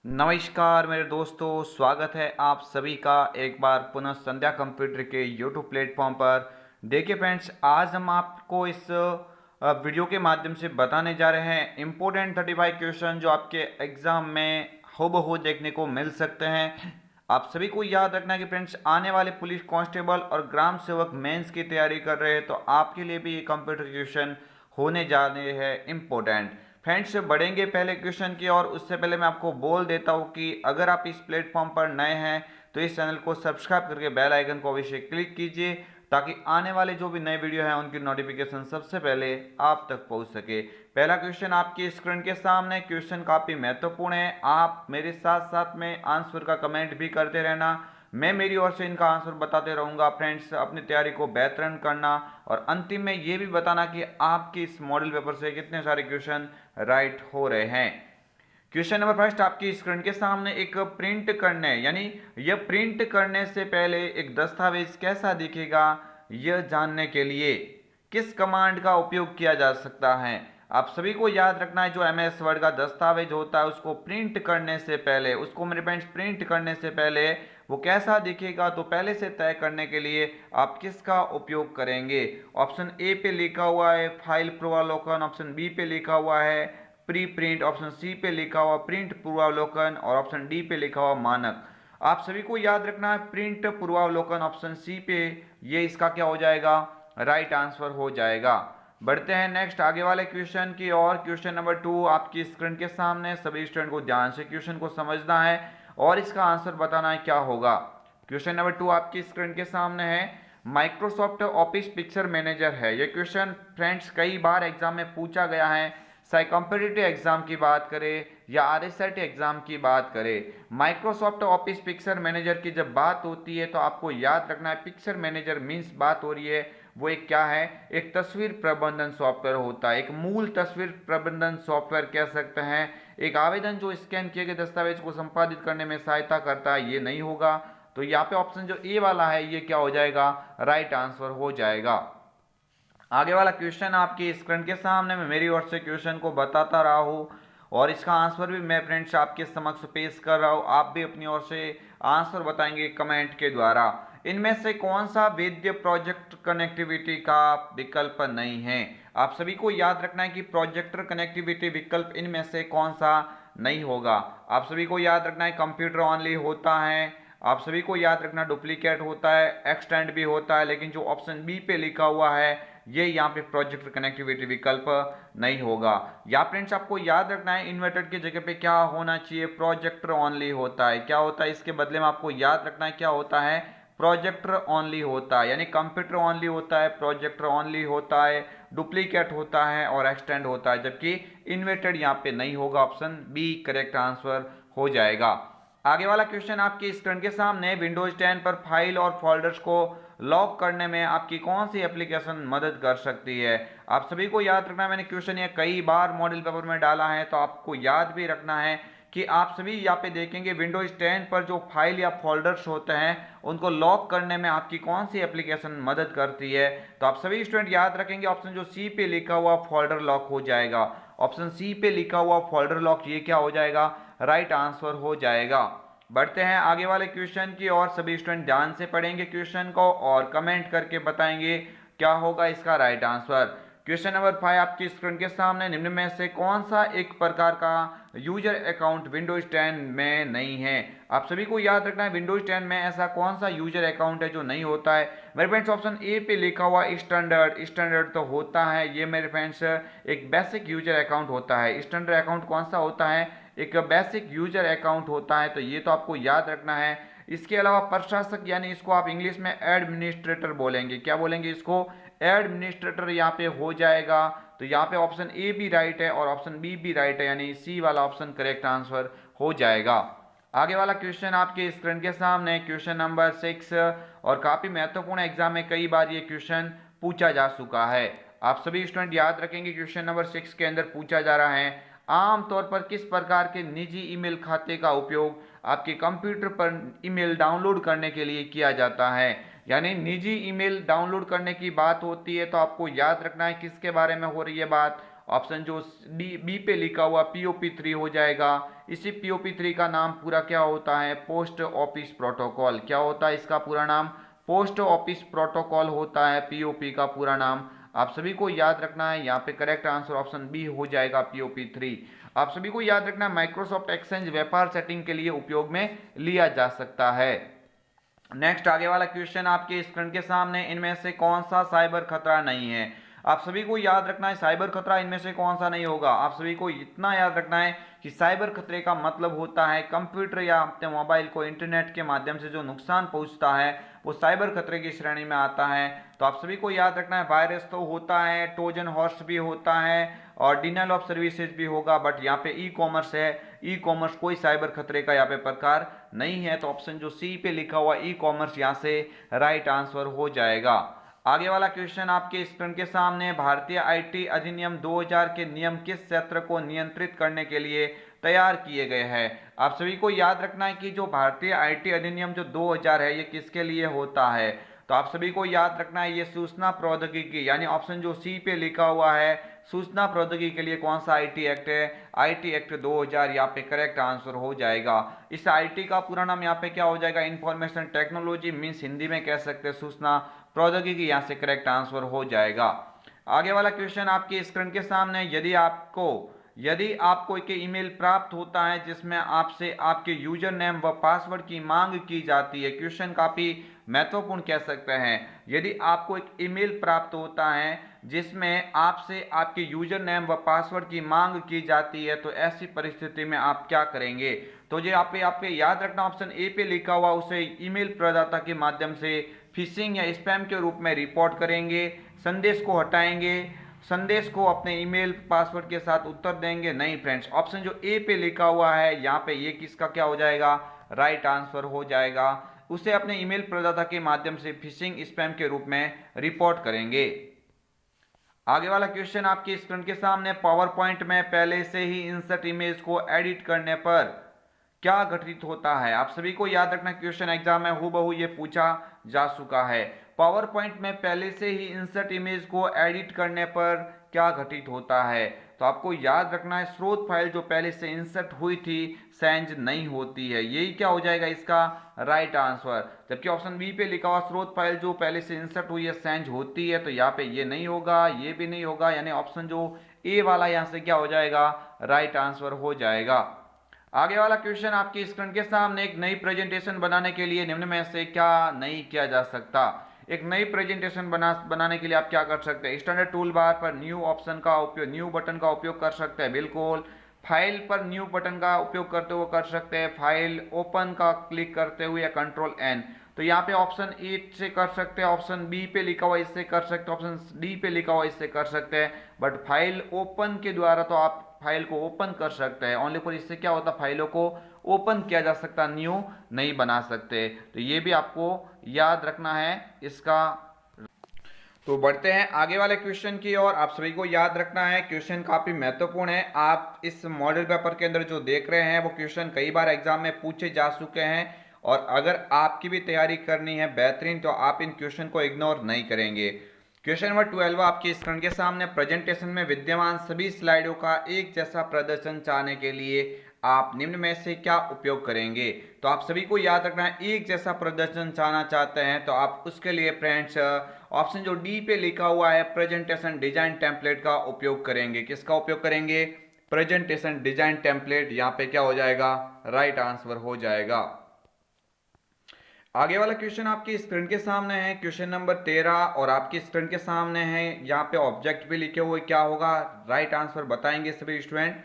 नमस्कार मेरे दोस्तों, स्वागत है आप सभी का एक बार पुनः संध्या कंप्यूटर के यूट्यूब प्लेटफॉर्म पर। देखिए फ्रेंड्स, आज हम आपको इस वीडियो के माध्यम से बताने जा रहे हैं इम्पोर्टेंट 35 क्वेश्चन जो आपके एग्जाम में हूबहू देखने को मिल सकते हैं। आप सभी को याद रखना है कि फ्रेंड्स, आने वाले पुलिस कांस्टेबल और ग्राम सेवक मेंस की तैयारी कर रहे हैं तो आपके लिए भी ये कंप्यूटर क्वेश्चन होने जा रहे हैं इम्पोर्टेंट। फ्रेंड्स, बढ़ेंगे पहले क्वेश्चन की और उससे पहले मैं आपको बोल देता हूं कि अगर आप इस प्लेटफॉर्म पर नए हैं तो इस चैनल को सब्सक्राइब करके बेल आइकन को अवश्य क्लिक कीजिए ताकि आने वाले जो भी नए वीडियो हैं उनकी नोटिफिकेशन सबसे पहले आप तक पहुंच सके। पहला क्वेश्चन आपकी स्क्रीन के सामने। क्वेश्चन काफी महत्वपूर्ण है, आप मेरे साथ साथ में आंसर का कमेंट भी करते रहना, मैं मेरी ओर से इनका आंसर बताते रहूंगा। फ्रेंड्स, अपनी तैयारी को बेहतरीन करना और अंतिम में ये भी बताना कि आपकी इस मॉडल पेपर से कितने सारे क्वेश्चन राइट हो रहे हैं। क्वेश्चन नंबर फर्स्ट आपकी स्क्रीन के सामने। एक प्रिंट करने यानी यह प्रिंट करने से पहले एक दस्तावेज कैसा दिखेगा, यह जानने के लिए किस कमांड का उपयोग किया जा सकता है। आप सभी को याद रखना है, जो एमएस वर्ड का दस्तावेज होता है उसको प्रिंट करने से पहले, उसको मेरे फ्रेंड्स प्रिंट करने से पहले वो कैसा दिखेगा, तो पहले से तय करने के लिए आप किसका उपयोग करेंगे। ऑप्शन ए पे लिखा हुआ है फाइल पूर्वावलोकन, ऑप्शन बी पे लिखा हुआ है प्री प्रिंट, ऑप्शन सी पे लिखा हुआ प्रिंट पूर्वावलोकन और ऑप्शन डी पे लिखा हुआ मानक। आप सभी को याद रखना है प्रिंट पूर्वावलोकन, ऑप्शन सी पे ये इसका क्या हो जाएगा, राइट आंसर हो जाएगा। बढ़ते हैं नेक्स्ट आगे वाले क्वेश्चन की और। क्वेश्चन नंबर 2 आपकी स्क्रीन के सामने। सभी स्टूडेंट को ध्यान से क्वेश्चन को समझना है और इसका आंसर बताना है क्या होगा। क्वेश्चन नंबर 2 आपकी स्क्रीन के सामने है। माइक्रोसॉफ्ट ऑफिस पिक्चर मैनेजर है। यह क्वेश्चन फ्रेंड्स कई बार एग्जाम में पूछा गया है, चाहे कॉम्पिटिटिव एग्जाम की बात करें या आरएसआईटी एग्जाम की बात करें। माइक्रोसॉफ्ट ऑफिस पिक्चर मैनेजर की जब बात होती है तो आपको याद रखना है पिक्चर मैनेजर मीन्स बात हो रही है वो एक क्या है, एक तस्वीर प्रबंधन सॉफ्टवेयर होता है, एक मूल तस्वीर प्रबंधन सॉफ्टवेयर कह सकते हैं। एक आवेदन जो स्कैन किए गए दस्तावेज को संपादित करने में सहायता करता है, ये नहीं होगा। तो यहाँ पे ऑप्शन जो ए वाला है ये क्या हो जाएगा, राइट आंसर हो जाएगा। आगे वाला क्वेश्चन आपकी स्क्रीन के सामने, मैं मेरी ओर से क्वेश्चन को बताता रहा हूँ और इसका आंसर भी मैं फ्रेंड्स आपके समक्ष पेश कर रहा हूँ, आप भी अपनी ओर से आंसर बताएंगे कमेंट के द्वारा। इनमें से कौन सा वैध प्रोजेक्ट कनेक्टिविटी का विकल्प नहीं है। आप सभी को याद रखना है कि प्रोजेक्टर कनेक्टिविटी विकल्प इनमें से कौन सा नहीं होगा। आप सभी को याद रखना है कंप्यूटर ऑनली होता है, आप सभी को याद रखना डुप्लीकेट होता है, एक्सटेंड भी होता है, लेकिन जो ऑप्शन बी पे लिखा हुआ है ये यहाँ पे प्रोजेक्टर कनेक्टिविटी विकल्प नहीं होगा। या फ्रेंड्स आपको याद रखना है इन्वर्टेड की जगह पे क्या होना चाहिए, प्रोजेक्टर ऑनली होता है। क्या होता है इसके बदले में आपको याद रखना है क्या होता है, प्रोजेक्टर ऑनली होता है, यानी कंप्यूटर ऑनली होता है, प्रोजेक्टर ऑनली होता है, डुप्लीकेट होता है और एक्सटेंड होता है, जबकि इन्वर्टेड यहाँ पे नहीं होगा। ऑप्शन बी करेक्ट आंसर हो जाएगा। आगे वाला क्वेश्चन आपकी स्क्रीन के सामने। विंडोज 10 पर फाइल और फोल्डर्स को लॉक करने में आपकी कौन सी एप्लीकेशन मदद कर सकती है। आप सभी को याद रखना है, मैंने क्वेश्चन ये कई बार मॉडल पेपर में डाला है तो आपको याद भी रखना है कि आप सभी यहाँ पे देखेंगे विंडोज 10 पर जो फाइल या फोल्डर्स होते हैं उनको लॉक करने में आपकी कौन सी एप्लीकेशन मदद करती है। तो आप सभी स्टूडेंट याद रखेंगे ऑप्शन जो सी पे लिखा हुआ फोल्डर लॉक हो जाएगा। ऑप्शन सी पे लिखा हुआ फोल्डर लॉक ये क्या हो जाएगा, राइट आंसर हो जाएगा। बढ़ते हैं आगे वाले क्वेश्चन की और। सभी स्टूडेंट ध्यान से पढ़ेंगे क्वेश्चन को और कमेंट करके बताएंगे क्या होगा इसका राइट आंसर। क्वेश्चन नंबर 5 आपकी स्क्रीन के सामने। निम्न में से कौन सा एक प्रकार का यूजर अकाउंट विंडोज 10 में नहीं है। आप सभी को याद रखना है विंडोज 10 में ऐसा कौन सा यूजर अकाउंट है जो नहीं होता है। मेरे फ्रेंड्स ऑप्शन ए पे लिखा हुआ स्टैंडर्ड, स्टैंडर्ड तो होता है, ये मेरे फ्रेंड्स एक बेसिक यूजर अकाउंट होता है। स्टैंडर्ड अकाउंट कौन सा होता है, एक बेसिक यूजर अकाउंट होता है, तो ये तो आपको याद रखना है। इसके अलावा प्रशासक यानी इसको आप इंग्लिश में एडमिनिस्ट्रेटर बोलेंगे, क्या बोलेंगे इसको, एडमिनिस्ट्रेटर यहाँ पे हो जाएगा। तो यहाँ पे ऑप्शन ए भी राइट है और ऑप्शन बी भी राइट है, यानी सी वाला ऑप्शन करेक्ट आंसर हो जाएगा। आगे वाला क्वेश्चन आपके स्क्रीन के सामने। क्वेश्चन नंबर 6 और काफी महत्वपूर्ण एग्जाम में कई बार ये क्वेश्चन पूछा जा चुका है। आप सभी स्टूडेंट याद रखेंगे क्वेश्चन नंबर 6 के अंदर पूछा जा रहा है आमतौर पर किस प्रकार के निजी ईमेल खाते का उपयोग आपके कंप्यूटर पर ईमेल डाउनलोड करने के लिए किया जाता है। यानी निजी ईमेल डाउनलोड करने की बात होती है तो आपको याद रखना है किसके बारे में हो रही है बात। ऑप्शन जो डी बी पे लिखा हुआ POP3 हो जाएगा। इसी POP3 का नाम पूरा क्या होता है? Post office protocol. क्या होता है इसका पूरा नाम? पोस्ट ऑफिस प्रोटोकॉल होता है POP का पूरा नाम। आप सभी को याद रखना है, यहाँ पे करेक्ट आंसर ऑप्शन बी हो जाएगा POP3। आप सभी को याद रखना है माइक्रोसॉफ्ट एक्सचेंज व्यापार सेटिंग के लिए उपयोग में लिया जा सकता है। नेक्स्ट आगे वाला क्वेश्चन आपके स्क्रीन के सामने, इनमें से कौन सा साइबर खतरा नहीं है? आप सभी को याद रखना है साइबर खतरा इनमें से कौन सा नहीं होगा। आप सभी को इतना याद रखना है कि साइबर खतरे का मतलब होता है कंप्यूटर या अपने मोबाइल को इंटरनेट के माध्यम से जो नुकसान पहुंचता है वो साइबर खतरे की श्रेणी में आता है। तो आप सभी को याद रखना है वायरस तो होता है, ट्रोजन हॉर्स भी होता है और डिनाइल ऑफ सर्विसेज भी होगा, बट यहाँ पे ई कॉमर्स है। ई कॉमर्स कोई साइबर खतरे का यहाँ पे प्रकार नहीं है। तो ऑप्शन जो सी पे लिखा हुआ ई कॉमर्स यहाँ से राइट आंसर हो जाएगा। आगे वाला क्वेश्चन आपके स्क्रीन के सामने, भारतीय आईटी अधिनियम 2000 के नियम किस क्षेत्र को नियंत्रित करने के लिए तैयार किए गए हैं? आप सभी को याद रखना है कि जो भारतीय आईटी अधिनियम जो 2000 है ये किसके लिए होता है? तो आप सभी को याद रखना है ये सूचना प्रौद्योगिकी, यानी ऑप्शन जो सी पे लिखा हुआ है सूचना प्रौद्योगिकी के लिए कौन सा आईटी एक्ट है? आईटी एक्ट 2000 यहाँ पे करेक्ट आंसर हो जाएगा। इस आईटी का पूरा नाम यहाँ पे क्या हो जाएगा? इंफॉर्मेशन टेक्नोलॉजी, मीन्स हिंदी में कह सकते हैं सूचना प्रौद्योगिकी, यहाँ से करेक्ट आंसर हो जाएगा। आगे वाला क्वेश्चन आपके स्क्रीन के सामने, यदि आपको एक ईमेल प्राप्त होता है जिसमें आपसे आपके यूजर नेम व पासवर्ड की मांग की जाती है, क्वेश्चन काफी महत्वपूर्ण कह सकते हैं। यदि आपको एक ईमेल प्राप्त होता है जिसमें आपसे आपके यूजर नेम व पासवर्ड की मांग की जाती है तो ऐसी परिस्थिति में आप क्या करेंगे? तो जो आपके याद रखना ऑप्शन ए पे लिखा हुआ उसे ईमेल प्रदाता के माध्यम से फिशिंग या स्पैम के रूप में रिपोर्ट करेंगे, संदेश को हटाएंगे, संदेश को अपने ईमेल पासवर्ड के साथ उत्तर देंगे। नहीं फ्रेंड्स, ऑप्शन जो ए पे लिखा हुआ है यहाँ पे ये किसका क्या हो जाएगा? राइट आंसर हो जाएगा। उसे अपने ईमेल प्रदाता के माध्यम से फिशिंग स्पैम के रूप में रिपोर्ट करेंगे। आगे वाला क्वेश्चन आपकी स्क्रीन के सामने, पावर पॉइंट में पहले से ही इंसर्ट इमेज को एडिट करने पर क्या घटित होता है? आप सभी को याद रखना क्वेश्चन एग्जाम में हूबहू ये पूछा जा चुका है। पावर पॉइंट में पहले से ही इंसर्ट इमेज को एडिट करने पर क्या घटित होता है? तो आपको याद रखना है स्रोत फाइल जो पहले से इंसर्ट हुई थी सेंज नहीं होती है, यही क्या हो जाएगा इसका राइट आंसर। जबकि ऑप्शन बी पे लिखा हुआ स्रोत फाइल जो पहले से इंसर्ट हुई है सेंज होती है, तो यहाँ पे ये नहीं होगा, ये भी नहीं होगा, यानी ऑप्शन जो ए वाला यहाँ से क्या हो जाएगा? राइट आंसर हो जाएगा। आगे वाला क्वेश्चन आपकी स्क्रीन के सामने, एक नई प्रेजेंटेशन बनाने के लिए निम्न में से क्या नहीं किया जा सकता? एक नई प्रेजेंटेशन बनाने के लिए आप क्या कर सकते हैं? स्टैंडर्ड टूल बार पर न्यू ऑप्शन का उपयोग, न्यू बटन का उपयोग कर सकते हैं, बिल्कुल। फाइल पर न्यू बटन का उपयोग करते हुए कर सकते हैं, फाइल ओपन का क्लिक करते हुए, या कंट्रोल एन। तो यहाँ पे ऑप्शन ए से कर सकते हैं, ऑप्शन बी पे लिखा हुआ इससे कर सकते हैं, ऑप्शन डी पे लिखा हुआ इससे कर सकते हैं, बट फाइल ओपन के द्वारा तो आप फाइल को ओपन कर सकते हैं ओनली पर, इससे क्या होता है फाइलों को ओपन किया जा सकता, न्यू नहीं बना सकते। तो ये भी आपको याद रखना है इसका। तो बढ़ते हैं आगे वाले क्वेश्चन की ओर। आप सभी को याद रखना है क्वेश्चन काफी महत्वपूर्ण है। आप इस मॉडल पेपर के अंदर जो देख रहे हैं वो क्वेश्चन कई बार एग्जाम में पूछे जा चुके हैं, और अगर आपकी भी तैयारी करनी है बेहतरीन तो आप इन क्वेश्चन को इग्नोर नहीं करेंगे। क्वेश्चन नंबर 12 आपकी स्क्रीन के सामने, प्रेजेंटेशन में विद्यमान सभी स्लाइडों का एक जैसा प्रदर्शन चाहने के लिए आप निम्न में से क्या उपयोग करेंगे? तो आप सभी को याद रखना है एक जैसा प्रदर्शन चाहना चाहते हैं तो आप उसके लिए फ्रेंड्स ऑप्शन जो डी पे लिखा हुआ है प्रेजेंटेशन डिजाइन टेम्पलेट का उपयोग करेंगे। किसका उपयोग करेंगे? Presentation design template. यहाँ पे क्या हो जाएगा? राइट आंसर हो जाएगा। आगे वाला क्वेश्चन आपकी स्क्रीन के सामने है, क्वेश्चन नंबर 13, और आपकी स्क्रीन के सामने है यहाँ पे ऑब्जेक्ट भी लिखे हुए, क्या होगा राइट आंसर बताएंगे सभी स्टूडेंट।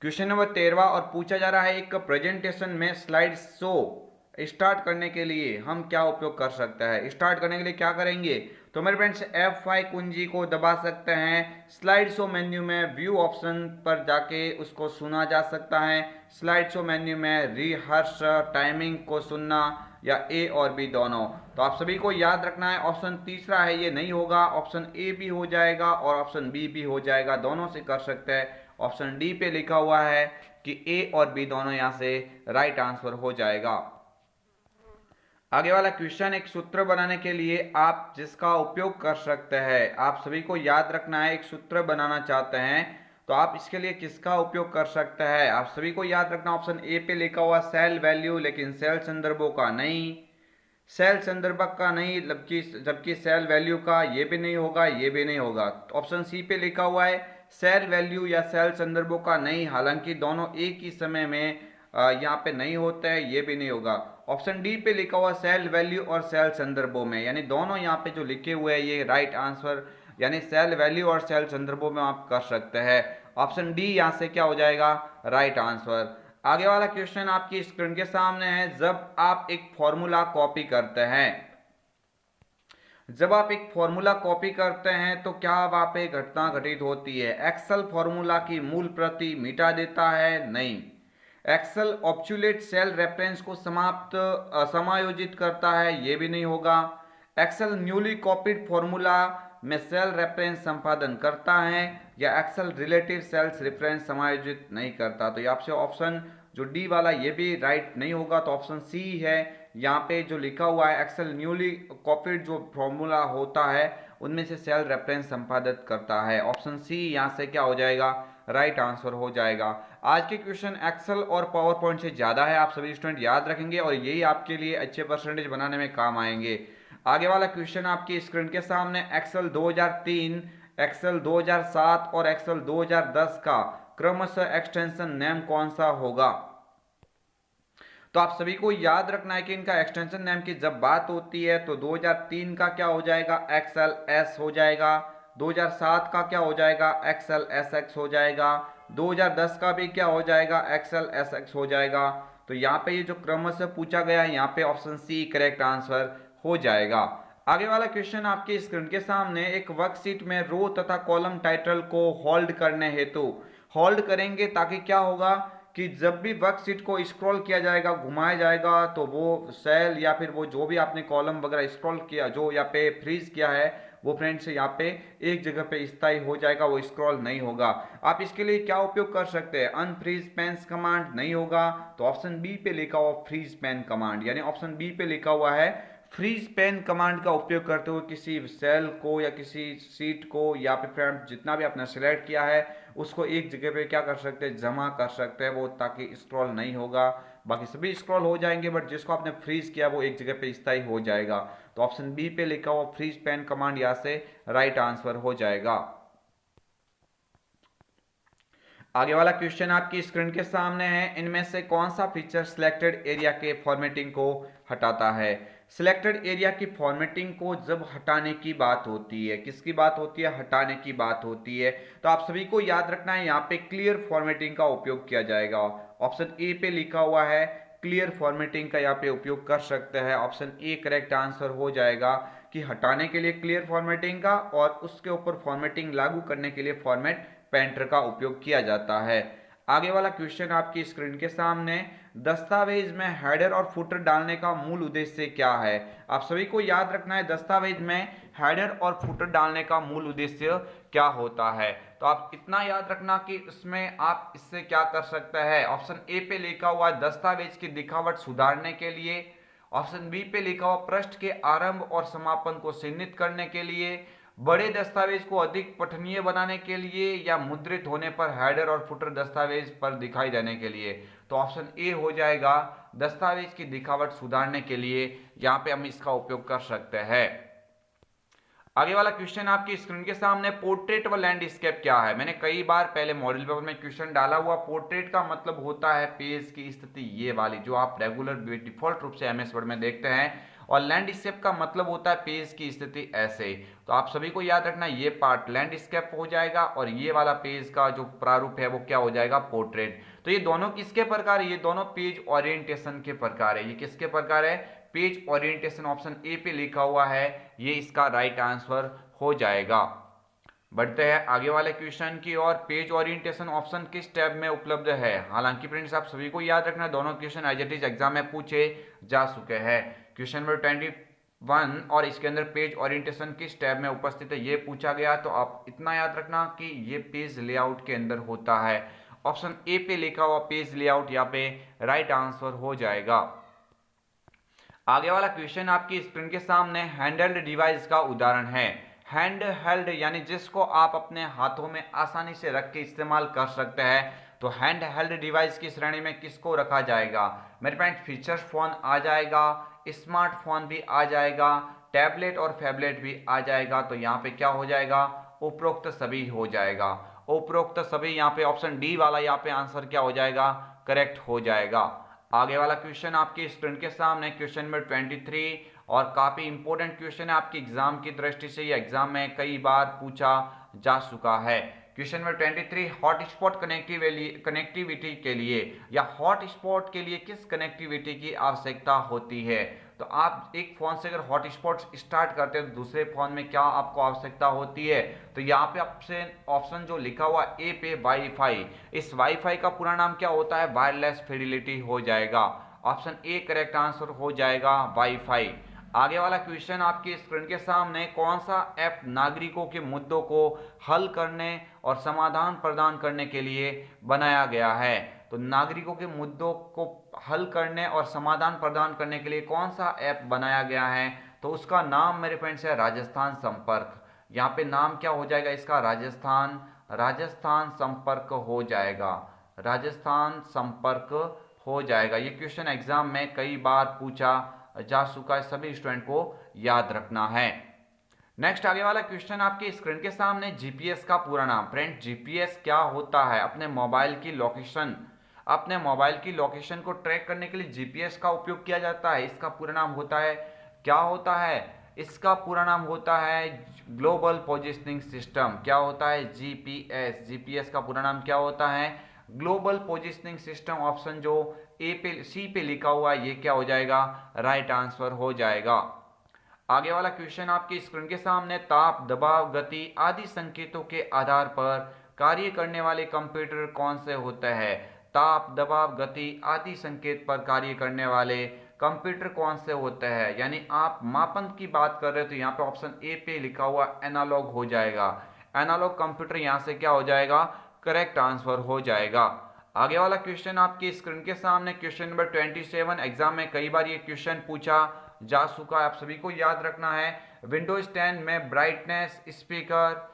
क्वेश्चन नंबर 13 और पूछा जा रहा है एक प्रेजेंटेशन में स्लाइड शो स्टार्ट करने के लिए हम क्या उपयोग कर सकते हैं? स्टार्ट करने के लिए क्या करेंगे? तो मेरे फ्रेंड्स F5 कुंजी को दबा सकते हैं, स्लाइड शो मेन्यू में व्यू ऑप्शन पर जाके उसको सुना जा सकता है, स्लाइड शो मेन्यू में रिहर्स टाइमिंग को सुनना, या ए और बी दोनों। तो आप सभी को याद रखना है ऑप्शन तीसरा है ये नहीं होगा, ऑप्शन ए भी हो जाएगा और ऑप्शन बी भी हो जाएगा, दोनों से कर सकते हैं। ऑप्शन डी पे लिखा हुआ है कि ए और बी दोनों यहाँ से राइट आंसर हो जाएगा। आगे वाला क्वेश्चन, एक सूत्र बनाने के लिए आप जिसका उपयोग कर सकते हैं, आप सभी को याद रखना है। एक सूत्र बनाना चाहते हैं तो आप इसके लिए किसका उपयोग कर सकते हैं, आप सभी को याद रखना। ऑप्शन ए पे लिखा हुआ सेल वैल्यू, लेकिन सेल संदर्भों का नहीं, सेल संदर्भक का नहीं, जबकि जबकि सेल वैल्यू का, ये भी नहीं होगा, ये भी नहीं होगा। तो ऑप्शन सी पे लिखा हुआ है सेल वैल्यू या सेल संदर्भों का नहीं, हालांकि दोनों एक ही समय में यहाँ पे नहीं होते हैं, ये भी नहीं होगा। ऑप्शन डी पे लिखा हुआ सेल वैल्यू और सेल संदर्भों में, यानी दोनों यहाँ पे जो लिखे हुए हैं ये राइट आंसर, यानी सेल वैल्यू और सेल संदर्भों में आप कर सकते हैं। ऑप्शन डी यहाँ से क्या हो जाएगा, राइट आंसर। आगे वाला क्वेश्चन आपकी स्क्रीन के सामने है। जब आप एक फॉर्मूला कॉपी करते हैं, जब आप एक फॉर्मूला कॉपी करते हैं तो क्या वहां पे घटना घटित होती है। एक्सेल फॉर्मूला की मूल प्रति मिटा देता है, नहीं। एक्सेल ऑब्सोल्यूट सेल रेफरेंस को समायोजित करता है, ये भी नहीं होगा। एक्सेल न्यूली कॉपीड फॉर्मूला में सेल रेफरेंस संपादन करता है, या एक्सेल रिलेटिव सेल्स रेफरेंस समायोजित नहीं करता। तो ये आपसे ऑप्शन जो डी वाला ये भी राइट नहीं होगा, तो ऑप्शन सी है। यहाँ पे जो लिखा हुआ है एक्सेल न्यूली कॉपीड जो फॉर्मूला होता है उनमें से सेल रेफरेंस संपादित करता है। ऑप्शन सी यहाँ से क्या हो जाएगा, राइट आंसर हो जाएगा। आज के क्वेश्चन एक्सेल और पावर पॉइंट से ज्यादा है, आप सभी स्टूडेंट याद रखेंगे और यही आपके लिए अच्छे परसेंटेज बनाने में काम आएंगे। आगे वाला क्वेश्चन आपकी स्क्रीन के सामने, एक्सेल 2003, एक्सेल 2007 और एक्सेल 2010 का क्रमशः एक्सटेंशन नेम कौन सा होगा। तो आप सभी को याद रखना है कि इनका एक्सटेंशन नेम की जब बात होती है तो 2003 का क्या हो जाएगा, एक्सेल एस हो जाएगा। 2007 का क्या हो जाएगा, एक्सेल एस एक्स हो जाएगा। 2010 का भी क्या हो जाएगा, एक्सेल एस एक्स हो जाएगा। तो यहाँ पे ये जो क्रम से पूछा गया है, यहाँ पे ऑप्शन सी करेक्ट आंसर हो जाएगा। आगे वाला क्वेश्चन आपके स्क्रीन के सामने, एक वर्कशीट में रो तथा कॉलम टाइटल को होल्ड करने हेतु होल्ड करेंगे, ताकि क्या होगा कि जब भी वर्कशीट को स्क्रॉल किया जाएगा, घुमाया जाएगा, तो वो सेल या फिर वो जो भी आपने कॉलम वगैरह स्क्रॉल किया, जो यहाँ पे फ्रीज किया है, वो फ्रेंड्स यहाँ पे एक जगह पे स्थायी हो जाएगा, वो स्क्रॉल नहीं होगा। आप इसके लिए क्या उपयोग कर सकते हैं, अनफ्रीज पेन्स कमांड नहीं होगा, तो ऑप्शन बी पे लिखा हुआ फ्रीज पेन कमांड, यानी ऑप्शन बी पे लिखा हुआ है फ्रीज पेन कमांड का उपयोग करते हुए किसी सेल को या किसी सीट को या फिर फ्रेंड्स जितना भी आपने सिलेक्ट किया है उसको एक जगह पे क्या कर सकते हैं, जमा कर सकते हैं वो, ताकि स्क्रॉल नहीं होगा। बाकी सभी स्क्रॉल हो जाएंगे, बट जिसको आपने फ्रीज किया वो एक जगह पे स्थायी हो जाएगा। तो ऑप्शन बी पे लिखा हुआ फ्रीज पेन कमांड यहाँ से राइट आंसर हो जाएगा। आगे वाला क्वेश्चन आपकी स्क्रीन के सामने है, इनमें से कौन सा फीचर सिलेक्टेड एरिया के फॉर्मेटिंग को हटाता है। सिलेक्टेड एरिया की फॉर्मेटिंग को जब हटाने की बात होती है, किसकी बात होती है, हटाने की बात होती है, तो आप सभी को याद रखना है यहाँ पे क्लियर फॉर्मेटिंग का उपयोग किया जाएगा। ऑप्शन ए पे लिखा हुआ है क्लियर फॉर्मेटिंग का यहाँ पे उपयोग कर सकते हैं। ऑप्शन ए करेक्ट आंसर हो जाएगा कि हटाने के लिए क्लियर फॉर्मेटिंग का और उसके ऊपर फॉर्मेटिंग लागू करने के लिए फॉर्मेट पेंटर का उपयोग किया जाता है। आगे वाला क्वेश्चन आपकी स्क्रीन के सामने, दस्तावेज में हेडर और फुटर डालने का मूल उद्देश्य क्या है। आप सभी को याद रखना है दस्तावेज में हेडर और फुटर डालने का मूल उद्देश्य क्या होता है। तो आप इतना याद रखना कि इसमें आप इससे क्या कर सकते हैं। ऑप्शन ए पे लिखा हुआ है दस्तावेज की दिखावट सुधारने के लिए। ऑप्शन बी पे लिखा हुआ पृष्ठ के आरंभ और समापन को चिह्नित करने के लिए, बड़े दस्तावेज को अधिक पठनीय बनाने के लिए, या मुद्रित होने पर हेडर और फुटर दस्तावेज पर दिखाई देने के लिए। तो ऑप्शन ए हो जाएगा दस्तावेज की दिखावट सुधारने के लिए, यहाँ पे हम इसका उपयोग कर सकते हैं। आगे वाला क्वेश्चन आपकी स्क्रीन के सामने, पोर्ट्रेट व लैंडस्केप क्या है। मैंने कई बार पहले मॉडल पेपर में क्वेश्चन डाला हुआ। पोर्ट्रेट का मतलब होता है पेज की स्थिति ये वाली जो आप रेगुलर डिफॉल्ट रूप से एमएस वर्ड में देखते हैं, और लैंडस्केप का मतलब होता है पेज की स्थिति ऐसे। तो आप सभी को याद रखना ये पार्ट लैंडस्केप हो जाएगा और ये वाला पेज का जो प्रारूप है वो क्या हो जाएगा, पोर्ट्रेट। तो ये दोनों किसके प्रकार है, ये दोनों पेज ओरिएंटेशन के प्रकार है। ये किसके प्रकार है, पेज ओरिएंटेशन। ऑप्शन ए पे लिखा हुआ है, ये इसका राइट आंसर हो जाएगा। बढ़ते हैं आगे वाले क्वेश्चन की ओर। पेज ओरिएंटेशन ऑप्शन किस टैब में उपलब्ध है। हालांकि फ्रेंड्स आप सभी को याद रखना दोनों question as it is exam में पूछे जा चुके हैं। क्वेश्चन नंबर 21 और इसके अंदर पेज ओरिएंटेशन किस टैब में उपस्थित है ये पूछा गया। तो आप इतना याद रखना कि ये पेज लेआउट के अंदर होता है। ऑप्शन ए पे लिखा हुआ पेज लेआउट यहाँ पे राइट आंसर हो जाएगा। आगे वाला क्वेश्चन आपकी स्क्रीन के सामने हैंडहेल्ड डिवाइस का उदाहरण है। हैंड हेल्ड यानी जिसको आप अपने हाथों में आसानी से रख के इस्तेमाल कर सकते हैं। तो हैंड हेल्ड डिवाइस की श्रेणी में किसको रखा जाएगा? मेरे फ्रेंड्स फीचर्स फोन आ जाएगा, स्मार्टफोन भी आ जाएगा, टैबलेट और फैबलेट भी आ जाएगा। तो यहाँ पे क्या हो जाएगा? उपरोक्त सभी हो जाएगा। उपरोक्त सभी यहाँ पे ऑप्शन डी वाला यहाँ पे आंसर क्या हो जाएगा? करेक्ट हो जाएगा। आगे वाला क्वेश्चन आपकी स्क्रीन के सामने क्वेश्चन नंबर 23 और काफी इंपॉर्टेंट क्वेश्चन है आपकी एग्जाम की दृष्टि से। ये एग्जाम में कई बार पूछा जा चुका है। क्वेश्चन नंबर 23, हॉटस्पॉट कनेक्टिविटी के लिए या हॉटस्पॉट के लिए किस कनेक्टिविटी की आवश्यकता होती है? तो आप एक फोन से अगर हॉटस्पॉट स्टार्ट करते हैं तो दूसरे फोन में क्या आपको आवश्यकता होती है? तो यहाँ पे ऑप्शन जो लिखा हुआ ए पे वाईफाई, इस वाईफाई का पूरा नाम क्या होता है? वायरलेस फिडेलिटी हो जाएगा। ऑप्शन ए करेक्ट आंसर हो जाएगा, वाईफाई। आगे वाला क्वेश्चन आपकी स्क्रीन के सामने, कौन सा ऐप नागरिकों के मुद्दों को हल करने और समाधान प्रदान करने के लिए बनाया गया है? तो नागरिकों के मुद्दों को हल करने और समाधान प्रदान करने के लिए कौन सा ऐप बनाया गया है? तो उसका नाम मेरे फ्रेंड्स है राजस्थान संपर्क। यहाँ पे नाम क्या हो जाएगा इसका? राजस्थान संपर्क हो जाएगा। राजस्थान संपर्क हो जाएगा। ये क्वेश्चन एग्जाम में कई बार पूछा जा चुका है, सभी स्टूडेंट को याद रखना है। नेक्स्ट आगे वाला क्वेश्चन आपके स्क्रीन के सामने, जीपीएस का पूरा नाम। फ्रेंड जीपीएस क्या होता है? अपने मोबाइल की लोकेशन को ट्रैक करने के लिए जीपीएस का उपयोग किया जाता है। इसका पूरा नाम होता है, क्या होता है? इसका पूरा नाम होता है ग्लोबल पोजिशनिंग सिस्टम। क्या होता है? जीपीएस। जीपीएस का पूरा नाम क्या होता है? Global positioning system. ऑप्शन जो ए पे सी पे लिखा हुआ है ये क्या हो जाएगा? राइट आंसर हो जाएगा। आगे वाला क्वेश्चन आपकी स्क्रीन के सामने, ताप, दबाव, गति आदि संकेतों के आधार पर कार्य करने वाले कंप्यूटर कौन से होते हैं? ताप, दबाव, गति आदि संकेत पर कार्य करने वाले कंप्यूटर कौन से होते हैं? यानी आप मापन की बात कर रहे हो तो यहाँ पे ऑप्शन ए पे लिखा हुआ एनालॉग हो जाएगा। एनालॉग कंप्यूटर यहाँ से क्या हो जाएगा? करेक्ट आंसर हो जाएगा। आगे वाला क्वेश्चन आपकी स्क्रीन के सामने क्वेश्चन नंबर 27, एग्जाम में कई बार ये क्वेश्चन पूछा जा चुका है, आप सभी को याद रखना है। विंडोज 10 में ब्राइटनेस, स्पीकर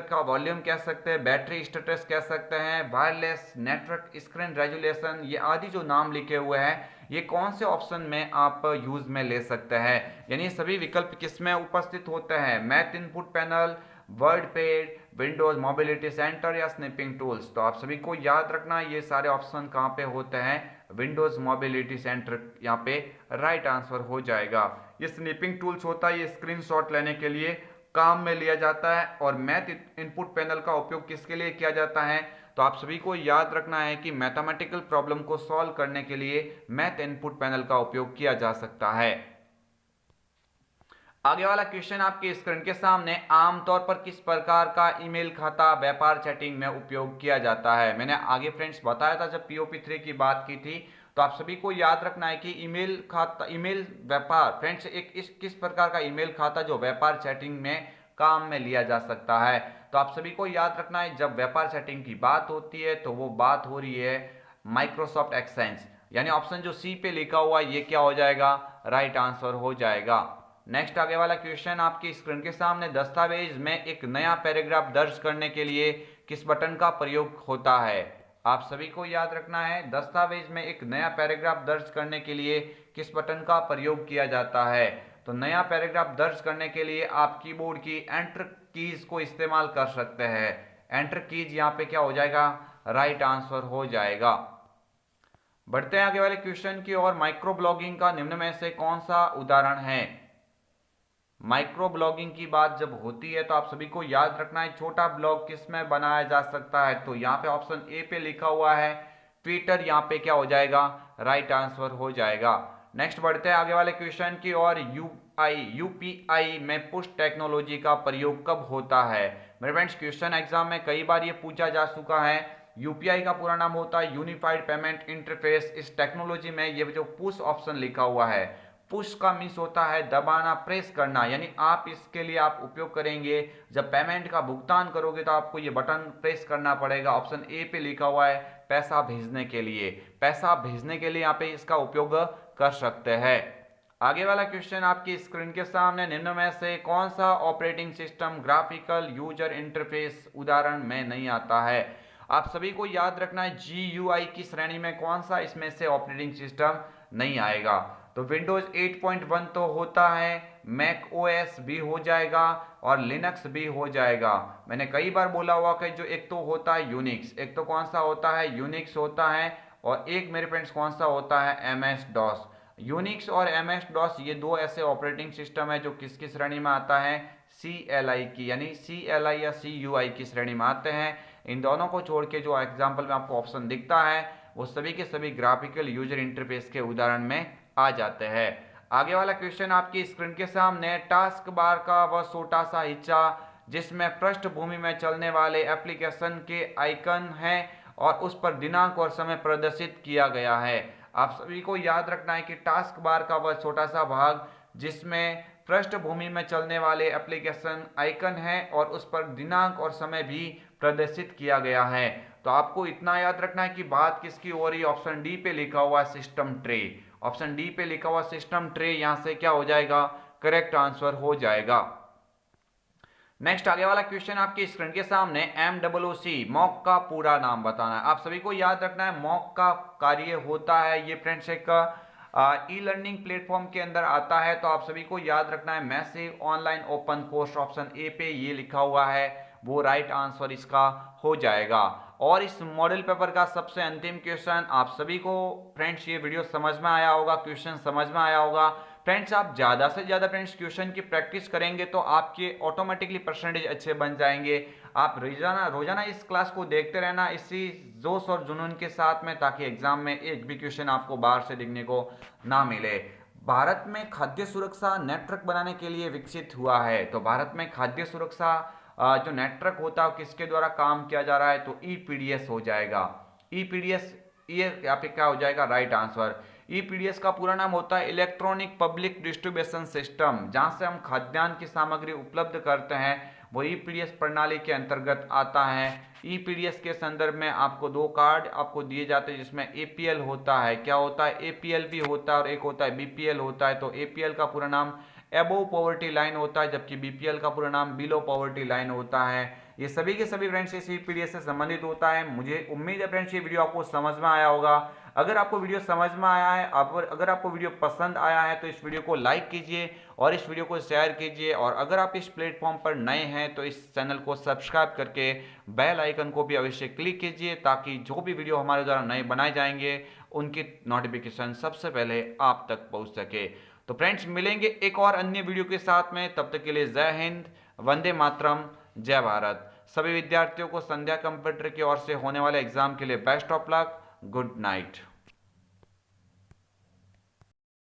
का वॉल्यूम कह सकते हैं, बैटरी स्टेटस कह सकते हैं, वायरलेस नेटवर्क स्क्रीन रेजुलेशन, ये आदि जो नाम लिखे हुए हैं ये कौन से ऑप्शन में आप यूज में ले सकते हैं? यानी सभी विकल्प किस में उपस्थित होते हैं? Math input panel, word pad, Windows mobility centre या स्नैपिंग टूल्स। तो आप सभी को याद रखना ये सारे ऑप्शन कहाँ पे होते हैं? विंडोज मोबिलिटी सेंटर यहाँ पे राइट आंसर हो जाएगा। ये स्नैपिंग टूल्स होता है, ये स्क्रीनशॉट लेने के लिए काम में लिया जाता है। और मैथ इनपुट पैनल का उपयोग किसके लिए किया जाता है? तो आप सभी को याद रखना है कि मैथमेटिकल प्रॉब्लम को सॉल्व करने के लिए मैथ इनपुट पैनल का उपयोग किया जा सकता है। आगे वाला क्वेश्चन आपके स्क्रीन के सामने, आमतौर पर किस प्रकार का ईमेल खाता व्यापार चैटिंग में उपयोग किया जाता है? मैंने आगे फ्रेंड्स बताया था जब POP3 की बात की थी। तो आप सभी को याद रखना है कि ईमेल व्यापार फ्रेंड्स किस प्रकार का ईमेल खाता जो व्यापार चैटिंग में काम में लिया जा सकता है? तो आप सभी को याद रखना है जब व्यापार चैटिंग की बात होती है तो वो बात हो रही है माइक्रोसॉफ्ट एक्सेंज। यानी ऑप्शन जो सी पे लिखा हुआ ये क्या हो जाएगा? राइट आंसर हो जाएगा। नेक्स्ट आगे वाला क्वेश्चन आपकी स्क्रीन के सामने, दस्तावेज में एक नया पैराग्राफ दर्ज करने के लिए किस बटन का प्रयोग होता है? आप सभी को याद रखना है दस्तावेज में एक नया पैराग्राफ दर्ज करने के लिए किस बटन का प्रयोग किया जाता है? तो नया पैराग्राफ दर्ज करने के लिए आप कीबोर्ड की एंटर कीज को इस्तेमाल कर सकते हैं। एंटर कीज यहाँ पे क्या हो जाएगा? राइट आंसर हो जाएगा। बढ़ते हैं आगे वाले क्वेश्चन की ओर, माइक्रो ब्लॉगिंग का निम्न में से कौन सा उदाहरण है? माइक्रो ब्लॉगिंग की बात जब होती है तो आप सभी को याद रखना है छोटा ब्लॉग किस में बनाया जा सकता है? तो यहाँ पे ऑप्शन ए पे लिखा हुआ है ट्विटर, यहाँ पे क्या हो जाएगा? राइट आंसर हो जाएगा। नेक्स्ट बढ़ते हैं आगे वाले क्वेश्चन की और, यूपीआई में पुश टेक्नोलॉजी का प्रयोग कब होता है? मेरे फ्रेंड्स क्वेश्चन एग्जाम में कई बार ये पूछा जा चुका है। यूपीआई का पूरा नाम होता है यूनिफाइड पेमेंट इंटरफेस। इस टेक्नोलॉजी में ये जो पुश ऑप्शन लिखा हुआ है, पुश का मीन्स होता है दबाना, प्रेस करना। यानी आप इसके लिए आप उपयोग करेंगे जब पेमेंट का भुगतान करोगे तो आपको ये बटन प्रेस करना पड़ेगा। ऑप्शन ए पे लिखा हुआ है पैसा भेजने के लिए। पैसा भेजने के लिए यहाँ पे इसका उपयोग कर सकते हैं। आगे वाला क्वेश्चन आपकी स्क्रीन के सामने, निम्न में से कौन सा operating system graphical user interface उदाहरण में नहीं आता है? आप सभी को याद रखना है GUI की श्रेणी में कौन सा इसमें से ऑपरेटिंग सिस्टम नहीं आएगा। तो विंडोज 8.1 तो होता है, मैक OS भी हो जाएगा और लिनक्स भी हो जाएगा। मैंने कई बार बोला हुआ कि जो एक तो होता है यूनिक्स, एक तो कौन सा होता है यूनिक्स होता है, और एक मेरे फ्रेंड्स कौन सा होता है MS-DOS। यूनिक्स और MS-DOS ये दो ऐसे ऑपरेटिंग सिस्टम है जो किसकी श्रेणी में आता है? CLI की, यानी CLI या CUI की श्रेणी में आते हैं। इन दोनों को छोड़ के जो एग्जाम्पल में आपको ऑप्शन दिखता है वो सभी के सभी ग्राफिकल यूजर इंटरफेस के उदाहरण में आ जाते हैं। आगे वाला क्वेश्चन आपकी स्क्रीन के सामने, टास्क बार का वह छोटा सा हिस्सा जिसमें पृष्ठभूमि में चलने वाले एप्लीकेशन के आइकन हैं और उस पर दिनांक और समय प्रदर्शित किया गया है। आप सभी को याद रखना है कि टास्क बार का वह छोटा सा भाग जिसमें पृष्ठभूमि में चलने वाले एप्लीकेशन आइकन है और उस पर दिनांक और समय भी प्रदर्शित किया गया है। तो आपको इतना याद रखना है कि बात किसकी हो रही है? ऑप्शन डी पे लिखा हुआ सिस्टम ट्रे। ऑप्शन डी पे लिखा हुआ सिस्टम ट्रे यहां से क्या हो जाएगा? करेक्ट आंसर हो जाएगा। नेक्स्ट आगे वाला क्वेश्चन आपकी स्क्रीन के सामने, MOOC मॉक का पूरा नाम बताना है। आप सभी को याद रखना है मॉक का कार्य होता है, ये फ्रेंड्स एक ई लर्निंग प्लेटफॉर्म के अंदर आता है। तो आप सभी को याद रखना है massive online open course, option A पे ये लिखा हुआ है, वो राइट आंसर इसका हो जाएगा। और इस मॉडल पेपर का सबसे अंतिम क्वेश्चन, आप सभी को फ्रेंड्स ये वीडियो समझ में आया होगा, क्वेश्चन समझ में आया होगा। फ्रेंड्स आप ज़्यादा से ज़्यादा फ्रेंड्स क्वेश्चन की प्रैक्टिस करेंगे तो आपके ऑटोमेटिकली परसेंटेज अच्छे बन जाएंगे। आप रोजाना इस क्लास को देखते रहना इसी जोश और जुनून के साथ में, ताकि एग्जाम में एक भी क्वेश्चन आपको बाहर से दिखने को ना मिले। भारत में खाद्य सुरक्षा नेटवर्क बनाने के लिए विकसित हुआ है। तो भारत में खाद्य सुरक्षा जो नेटवर्क होता है किसके द्वारा काम किया जा रहा है? तो EPDS हो जाएगा। EPDS ये यहाँ पे क्या हो जाएगा? Right answer. EPDS का पूरा नाम होता है इलेक्ट्रॉनिक पब्लिक डिस्ट्रीब्यूशन सिस्टम। जहां से हम खाद्यान्न की सामग्री उपलब्ध करते हैं वो EPDS प्रणाली के अंतर्गत आता है। EPDS के संदर्भ में आपको दो कार्ड आपको दिए जाते हैं जिसमें APL होता है, क्या होता है? APL भी होता है और एक होता है BPL होता है। तो APL का पूरा नाम एबोव पॉवर्टी लाइन होता है, जबकि BPL का पूरा नाम बिलो पॉवर्टी लाइन होता है। ये सभी के सभी फ्रेंड्स इस EPDS से संबंधित होता है। मुझे उम्मीद है फ्रेंड्स ये वीडियो आपको समझ में आया होगा। अगर आपको वीडियो समझ में आया है, अगर आपको वीडियो पसंद आया है तो इस वीडियो को लाइक कीजिए और इस वीडियो को शेयर कीजिए। और अगर आप इस प्लेटफॉर्म पर नए हैं तो इस चैनल को सब्सक्राइब करके बेल आइकन को भी अवश्य क्लिक कीजिए, ताकि जो भी वीडियो हमारे द्वारा नए बनाए जाएंगे उनकी नोटिफिकेशन सबसे पहले आप तक पहुंच सके। तो फ्रेंड्स मिलेंगे एक और अन्य वीडियो के साथ में, तब तक के लिए जय हिंद, वंदे मातरम, जय भारत। सभी विद्यार्थियों को संध्या कंप्यूटर की ओर से होने वाले एग्जाम के लिए best of luck, good night.